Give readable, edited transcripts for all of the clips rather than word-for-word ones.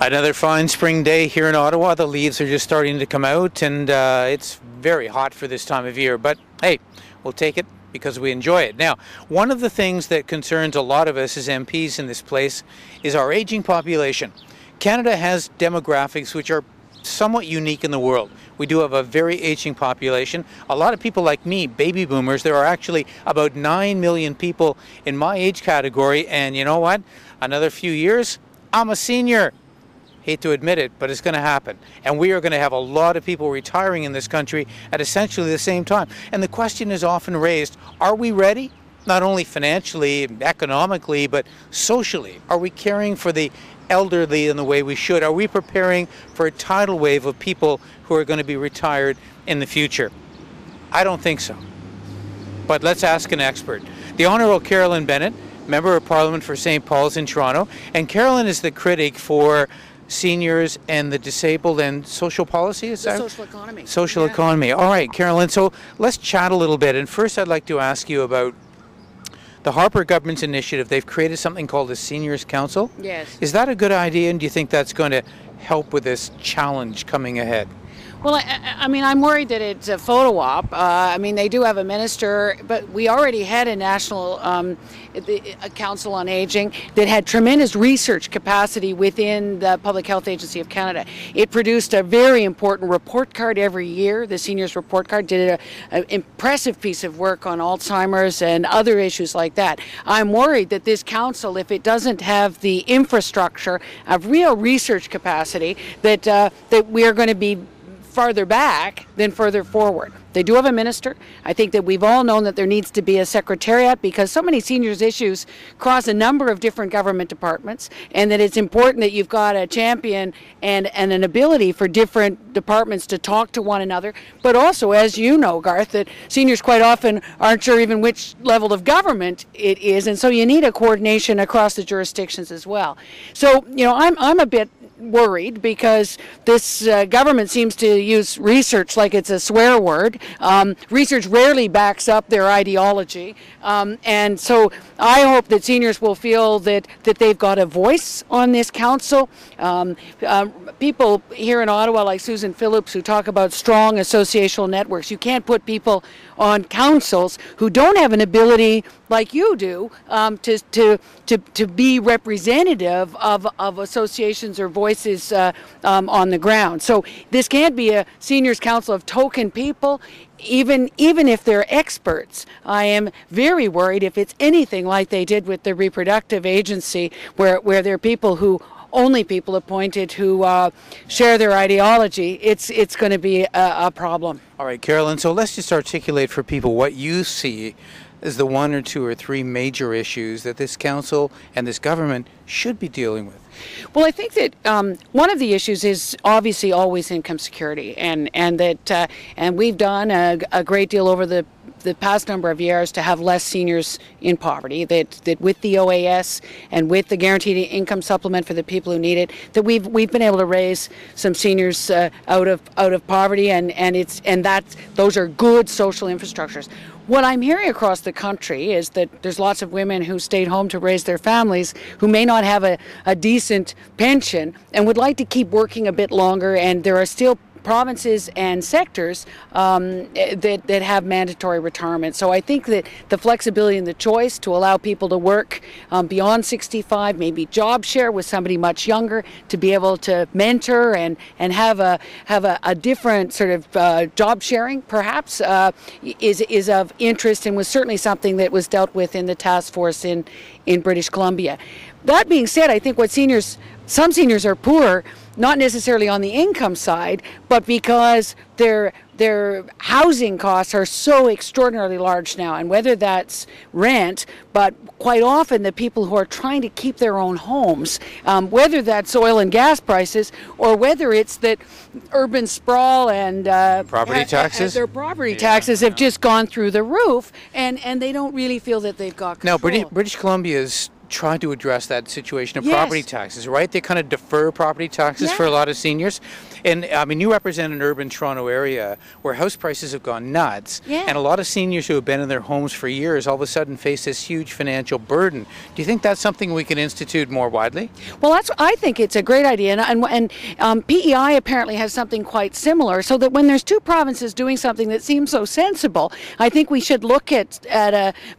Another fine spring day here in Ottawa. The leaves are just starting to come out, and it's very hot for this time of year. But hey, we'll take it because we enjoy it. Now, one of the things that concerns a lot of us as MPs in this place is our aging population. Canada has demographics which are somewhat unique in the world. We do have a very aging population. A lot of people like me, baby boomers, there are actually about 9 million people in my age category, and you know what? Another few years, I'm a senior. Hate to admit it, but it's going to happen. And we are going to have a lot of people retiring in this country at essentially the same time. And the question is often raised, are we ready? Not only financially, economically, but socially. Are we caring for the elderly in the way we should? Are we preparing for a tidal wave of people who are going to be retired in the future? I don't think so. But let's ask an expert. The Honourable Carolyn Bennett, Member of Parliament for St. Paul's in Toronto. And Carolyn is the critic for seniors and the disabled and social policy, is that? Social economy. Social economy. All right, Carolyn, so let's chat a little bit. And first I'd like to ask you about the Harper government's initiative. They've created something called the Seniors Council. Yes. Is that a good idea, and do you think that's going to help with this challenge coming ahead? Well, I mean, I'm worried that it's a photo op. I mean, they do have a minister, but we already had a national a council on aging that had tremendous research capacity within the Public Health Agency of Canada. It produced a very important report card every year. The Seniors Report Card did an impressive piece of work on Alzheimer's and other issues like that. I'm worried that this council, if it doesn't have the infrastructure of real research capacity, that we are going to be farther back than further forward. They do have a minister. I think that we've all known that there needs to be a secretariat because so many seniors issues cross a number of different government departments, and that it's important that you've got a champion and an ability for different departments to talk to one another. But also, as you know, Garth, that seniors quite often aren't sure even which level of government it is, and so you need a coordination across the jurisdictions as well. So, you know, I'm a bit worried because this government seems to use research like it's a swear word. Research rarely backs up their ideology, and so I hope that seniors will feel that they've got a voice on this council. People here in Ottawa like Susan Phillips who talk about strong associational networks. You can't put people on councils who don't have an ability like you do to be representative of associations or voices on the ground. So this can't be a seniors council of token people. Even if they're experts, I am very worried if it's anything like they did with the reproductive agency, where there are people who only people appointed who share their ideology. It's going to be a problem. All right, Carolyn, so let's just articulate for people what you see as the one or two or three major issues that this council and this government should be dealing with. Well, I think that one of the issues is obviously always income security, and we've done a great deal over the past number of years to have less seniors in poverty, that with the OAS and with the guaranteed income supplement for the people who need it, that we've been able to raise some seniors out of poverty, and those are good social infrastructures. What I'm hearing across the country is that there's lots of women who stayed home to raise their families who may not have a decent pension and would like to keep working a bit longer, and there are still provinces and sectors that have mandatory retirement. So I think that the flexibility and the choice to allow people to work beyond 65, maybe job share with somebody much younger, to be able to mentor and have a different sort of job sharing perhaps is of interest, and was certainly something that was dealt with in the task force in British Columbia. That being said, I think some seniors are poor, not necessarily on the income side, but because their housing costs are so extraordinarily large now, and whether that's rent, but quite often the people who are trying to keep their own homes, whether that's oil and gas prices, or whether it's that urban sprawl and property taxes. Their property taxes have just gone through the roof, and they don't really feel that they've got control. Now, British Columbia's try to address that situation of Yes. property taxes, right? They kind of defer property taxes for a lot of seniors. And I mean, you represent an urban Toronto area where house prices have gone nuts. Yeah. And a lot of seniors who have been in their homes for years all of a sudden face this huge financial burden. Do you think that's something we can institute more widely? Well, I think it's a great idea, and PEI apparently has something quite similar. So that when there's two provinces doing something that seems so sensible, I think we should look at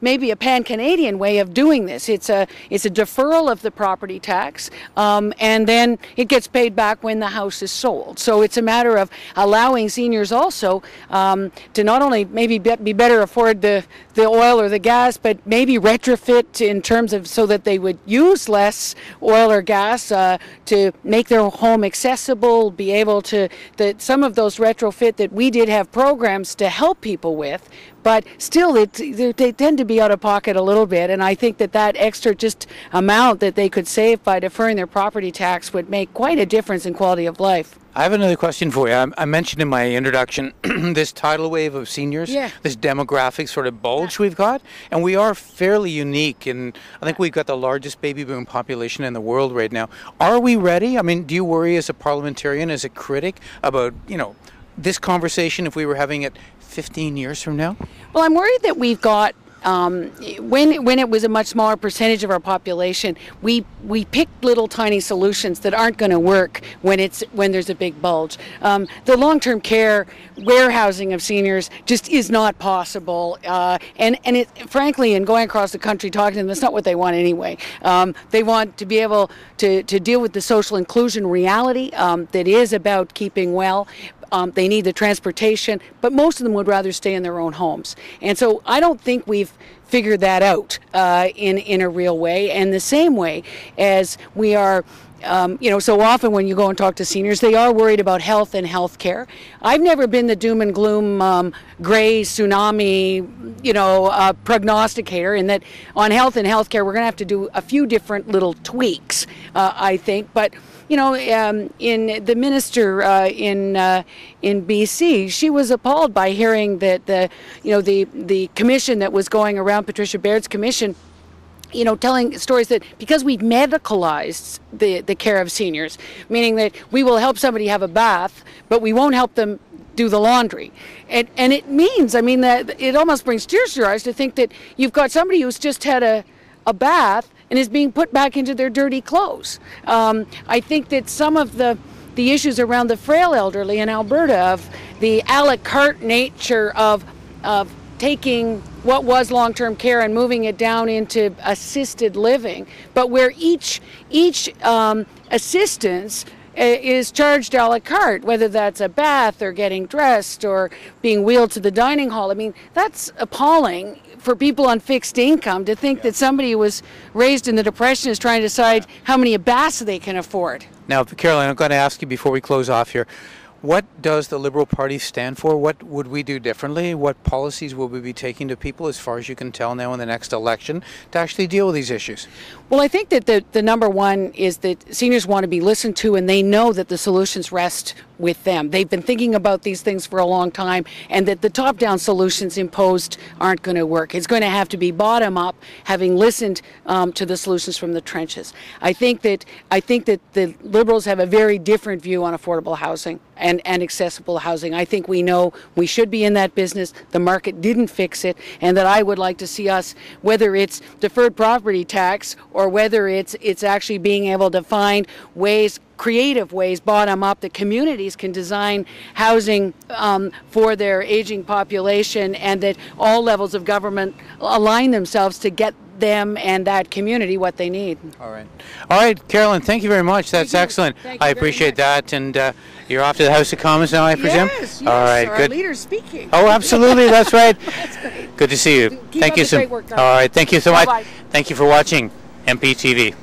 maybe a pan-Canadian way of doing this. It's a deferral of the property tax, and then it gets paid back when the house is sold. So it's a matter of allowing seniors also to not only maybe be better afford the oil or the gas, but maybe retrofit in terms of so that they would use less oil or gas to make their home accessible, be able to, that some of those retrofit that we did have programs to help people with, but still they tend to be out of pocket a little bit, and I think that extra just amount that they could save by deferring their property tax would make quite a difference in quality of life. I have another question for you. I mentioned in my introduction this tidal wave of seniors, this demographic sort of bulge we've got, and we are fairly unique, and I think we've got the largest baby boom population in the world right now. Are we ready? I mean, do you worry as a parliamentarian, as a critic, about, this conversation if we were having it 15 years from now? Well, I'm worried that we've got when it was a much smaller percentage of our population, we picked little tiny solutions that aren't going to work when there's a big bulge. The long-term care warehousing of seniors just is not possible, and it, frankly, in going across the country talking to them, that's not what they want anyway. They want to be able to deal with the social inclusion reality that is about keeping well. They need the transportation, but most of them would rather stay in their own homes. And so I don't think we've figured that out in a real way. And the same way as we are, so often when you go and talk to seniors, they are worried about health and health care. I've never been the doom and gloom gray tsunami, prognosticator, in that on health and health care, we're going to have to do a few different little tweaks, I think. But in the minister in BC, she was appalled by hearing that the commission that was going around, Patricia Baird's commission, telling stories that because we've medicalized the care of seniors, meaning that we will help somebody have a bath, but we won't help them do the laundry. And it means, that it almost brings tears to your eyes to think that you've got somebody who's just had a bath and is being put back into their dirty clothes. I think that some of the issues around the frail elderly in Alberta, of the a la carte nature of taking what was long-term care and moving it down into assisted living, but where each assistance is charged a la carte, whether that's a bath or getting dressed or being wheeled to the dining hall. That's appalling for people on fixed income to think that somebody who was raised in the Depression is trying to decide how many baths they can afford. Now, Carolyn, I'm going to ask you before we close off here, what does the Liberal Party stand for? What would we do differently? What policies will we be taking to people, as far as you can tell now, in the next election to actually deal with these issues? Well, I think that the number one is that seniors want to be listened to, and they know that the solutions rest with them. They've been thinking about these things for a long time, and that the top-down solutions imposed aren't going to work. It's going to have to be bottom-up, having listened to the solutions from the trenches. I think that the Liberals have a very different view on affordable housing and accessible housing. I think we know we should be in that business. The market didn't fix it, and that I would like to see us, whether it's deferred property tax or whether it's actually being able to find ways, creative ways, bottom up, that communities can design housing for their aging population, and that all levels of government align themselves to get them and that community what they need. All right, Carolyn, thank you very much. That's excellent. I appreciate that. And you're off to the House of Commons now, I presume? Yes, all right, our good. leader's speaking. Oh, absolutely, that's right. That's great. Good to see you. Keep Thank up you the so great work, All right, thank you so Bye-bye. much. Thank you for watching MPtv.